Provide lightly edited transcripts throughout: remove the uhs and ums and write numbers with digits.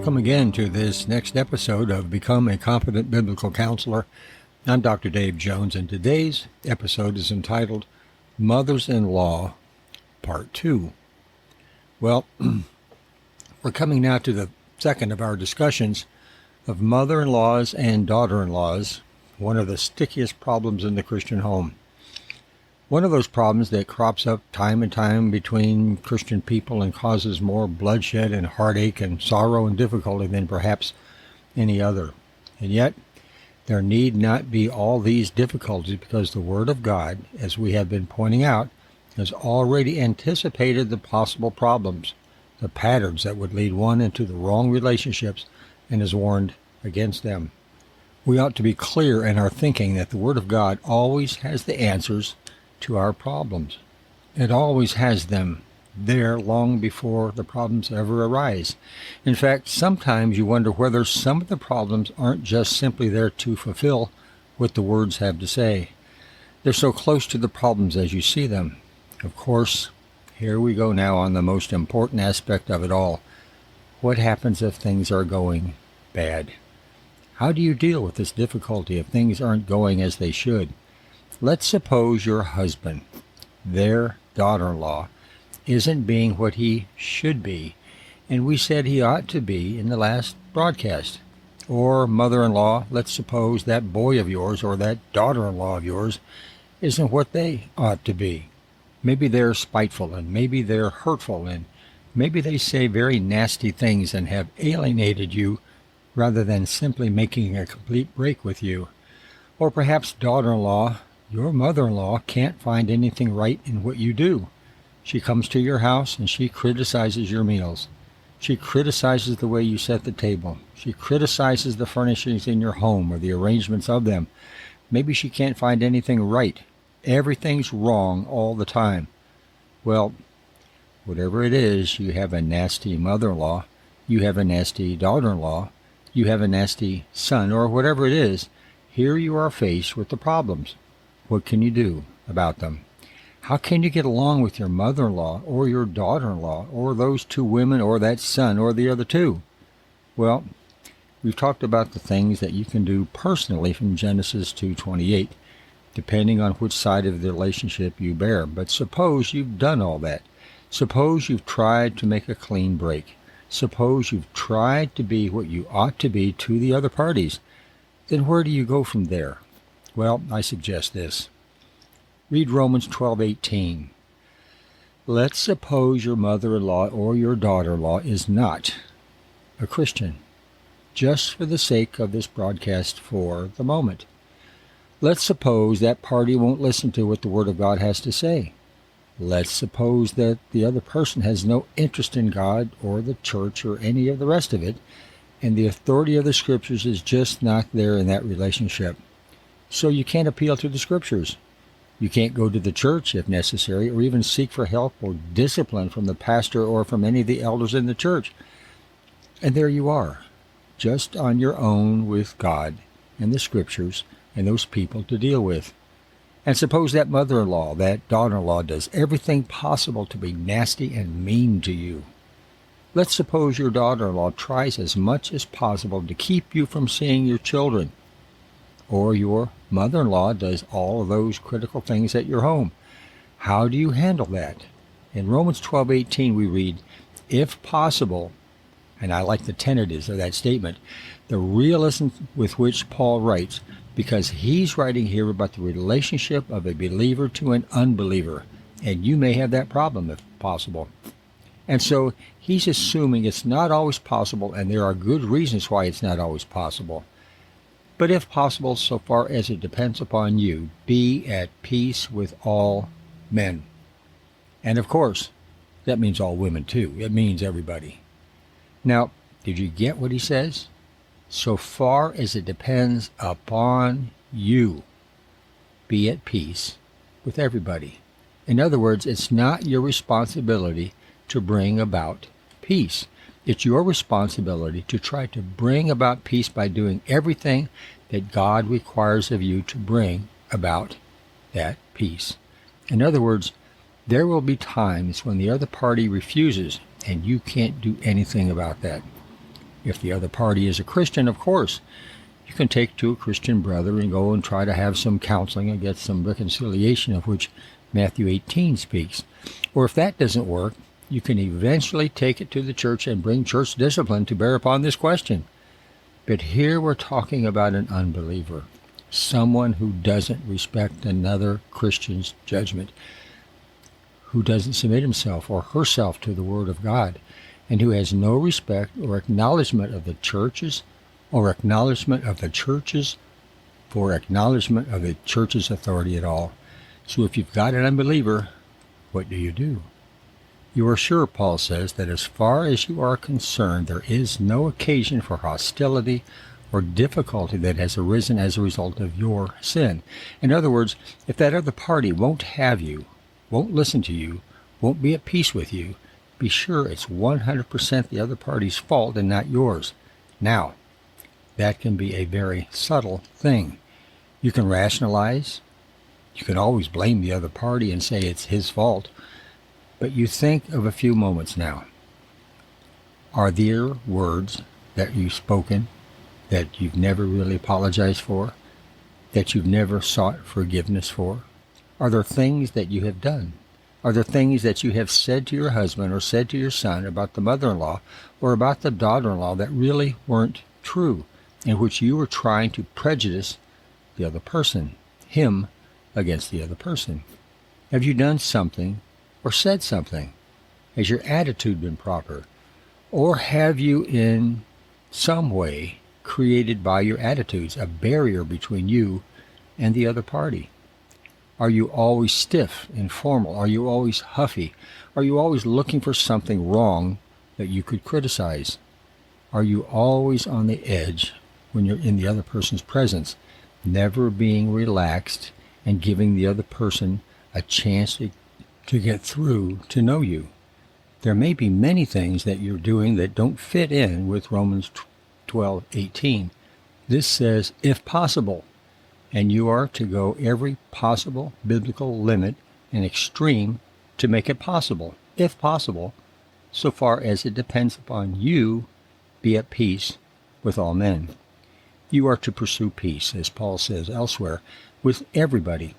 Welcome again to this next episode of Become a Competent Biblical Counselor. I'm Dr. Dave Jones, and today's episode is entitled Mothers-in-Law, Part 2. Well, we're coming now to the second of our discussions of mother-in-laws and daughter-in-laws, one of the stickiest problems in the Christian home. One of those problems that crops up time and time between Christian people and causes more bloodshed and heartache and sorrow and difficulty than perhaps any other. And yet, there need not be all these difficulties because the Word of God, as we have been pointing out, has already anticipated the possible problems, the patterns that would lead one into the wrong relationships, and has warned against them. We ought to be clear in our thinking that the Word of God always has the answers to our problems. It always has them there long before the problems ever arise. In fact, sometimes you wonder whether some of the problems aren't just simply there to fulfill what the words have to say. They're so close to the problems as you see them. Of course, here we go now on the most important aspect of it all. What happens if things are going bad? How do you deal with this difficulty if things aren't going as they should? Let's suppose your husband, their daughter-in-law, isn't being what he should be, and we said he ought to be in the last broadcast. Or mother-in-law, let's suppose that boy of yours or that daughter-in-law of yours isn't what they ought to be. Maybe they're spiteful, and maybe they're hurtful, and maybe they say very nasty things and have alienated you rather than simply making a complete break with you. Or perhaps daughter-in-law, your mother-in-law can't find anything right in what you do. She comes to your house and she criticizes your meals. She criticizes the way you set the table. She criticizes the furnishings in your home or the arrangements of them. Maybe she can't find anything right. Everything's wrong all the time. Well, whatever it is, you have a nasty mother-in-law, you have a nasty daughter-in-law, you have a nasty son, or whatever it is, here you are faced with the problems. What can you do about them? How can you get along with your mother-in-law or your daughter-in-law or those two women or that son or the other two? Well, we've talked about the things that you can do personally from Genesis 2:28, depending on which side of the relationship you bear. But suppose you've done all that. Suppose you've tried to make a clean break. Suppose you've tried to be what you ought to be to the other parties. Then where do you go from there? Well, I suggest this. Read Romans 12:18. Let's suppose your mother-in-law or your daughter-in-law is not a Christian, just for the sake of this broadcast for the moment. Let's suppose that party won't listen to what the Word of God has to say. Let's suppose that the other person has no interest in God or the church or any of the rest of it, and the authority of the Scriptures is just not there in that relationship. So you can't appeal to the Scriptures. You can't go to the church if necessary, or even seek for help or discipline from the pastor or from any of the elders in the church. And there you are, just on your own with God and the Scriptures and those people to deal with. And suppose that mother-in-law, that daughter-in-law does everything possible to be nasty and mean to you. Let's suppose your daughter-in-law tries as much as possible to keep you from seeing your children. Or your mother-in-law does all of those critical things at your home. How do you handle that? In Romans 12:18 we read, if possible, and I like the tentatives of that statement, the realism with which Paul writes, because he's writing here about the relationship of a believer to an unbeliever, and you may have that problem if possible. And so he's assuming it's not always possible, and there are good reasons why it's not always possible. But if possible, so far as it depends upon you, be at peace with all men. And of course, that means all women too. It means everybody. Now, did you get what he says? So far as it depends upon you, be at peace with everybody. In other words, it's not your responsibility to bring about peace. It's your responsibility to try to bring about peace by doing everything that God requires of you to bring about that peace. In other words, there will be times when the other party refuses and you can't do anything about that. If the other party is a Christian, of course, you can take to a Christian brother and go and try to have some counseling and get some reconciliation, of which Matthew 18 speaks. Or if that doesn't work, you can eventually take it to the church and bring church discipline to bear upon this question. But here we're talking about an unbeliever, someone who doesn't respect another Christian's judgment, who doesn't submit himself or herself to the Word of God, and who has no respect or acknowledgement of the churches for acknowledgement of the church's authority at all. So if you've got an unbeliever, what do? You are sure, Paul says, that as far as you are concerned, there is no occasion for hostility or difficulty that has arisen as a result of your sin. In other words, if that other party won't have you, won't listen to you, won't be at peace with you, be sure it's 100% the other party's fault and not yours. Now, that can be a very subtle thing. You can rationalize. You can always blame the other party and say it's his fault. But you think of a few moments now. Are there words that you've spoken that you've never really apologized for, that you've never sought forgiveness for? Are there things that you have done? Are there things that you have said to your husband or said to your son about the mother-in-law or about the daughter-in-law that really weren't true, in which you were trying to prejudice the other person, him against the other person? Have you done something or said something? Has your attitude been proper? Or have you in some way created by your attitudes a barrier between you and the other party? Are you always stiff and formal? Are you always huffy? Are you always looking for something wrong that you could criticize? Are you always on the edge when you're in the other person's presence, never being relaxed and giving the other person a chance to get through to know you? There may be many things that you're doing that don't fit in with Romans 12:18. This says, if possible, and you are to go every possible biblical limit and extreme to make it possible, if possible, so far as it depends upon you, be at peace with all men. You are to pursue peace, as Paul says elsewhere, with everybody.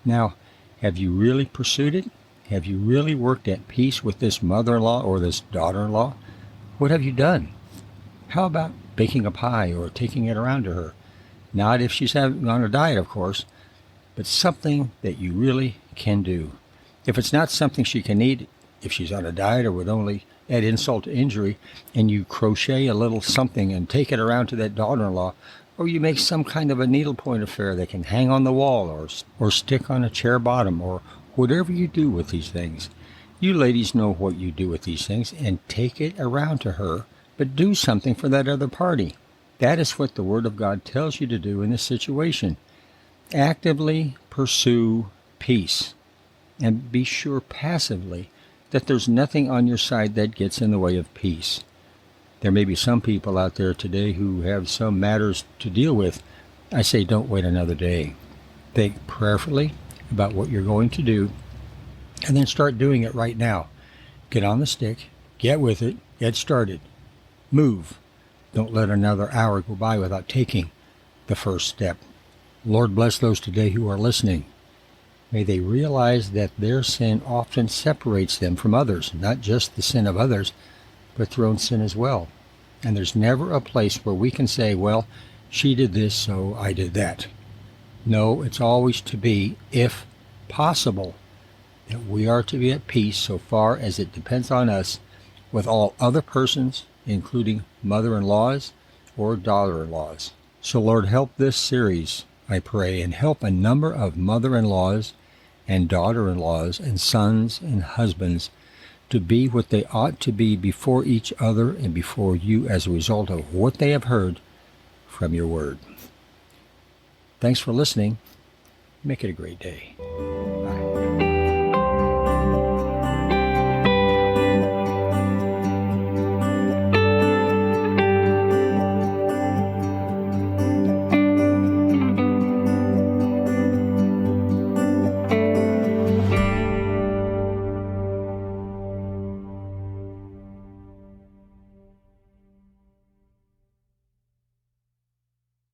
Now, have you really pursued it? Have you really worked at peace with this mother-in-law or this daughter-in-law? What have you done? How about baking a pie or taking it around to her? Not if she's on a diet, of course, but something that you really can do. If it's not something she can eat, if she's on a diet or would only add insult to injury, and you crochet a little something and take it around to that daughter-in-law, or you make some kind of a needlepoint affair that can hang on the wall or stick on a chair bottom, or whatever you do with these things. You ladies know what you do with these things, and take it around to her, but do something for that other party. That is what the Word of God tells you to do in this situation. Actively pursue peace, and be sure passively that there's nothing on your side that gets in the way of peace. There may be some people out there today who have some matters to deal with. I say don't wait another day. Think prayerfully about what you're going to do, and then start doing it right now. Get on the stick, get with it, get started. Move. Don't let another hour go by without taking the first step. Lord, bless those today who are listening. May they realize that their sin often separates them from others, not just the sin of others, but their own sin as well. And there's never a place where we can say, well, she did this, so I did that. No, it's always to be, if possible, that we are to be at peace so far as it depends on us with all other persons, including mother-in-laws or daughter-in-laws. So Lord, help this series, I pray, and help a number of mother-in-laws and daughter-in-laws and sons and husbands to be what they ought to be before each other and before you as a result of what they have heard from your word. Thanks for listening. Make it a great day.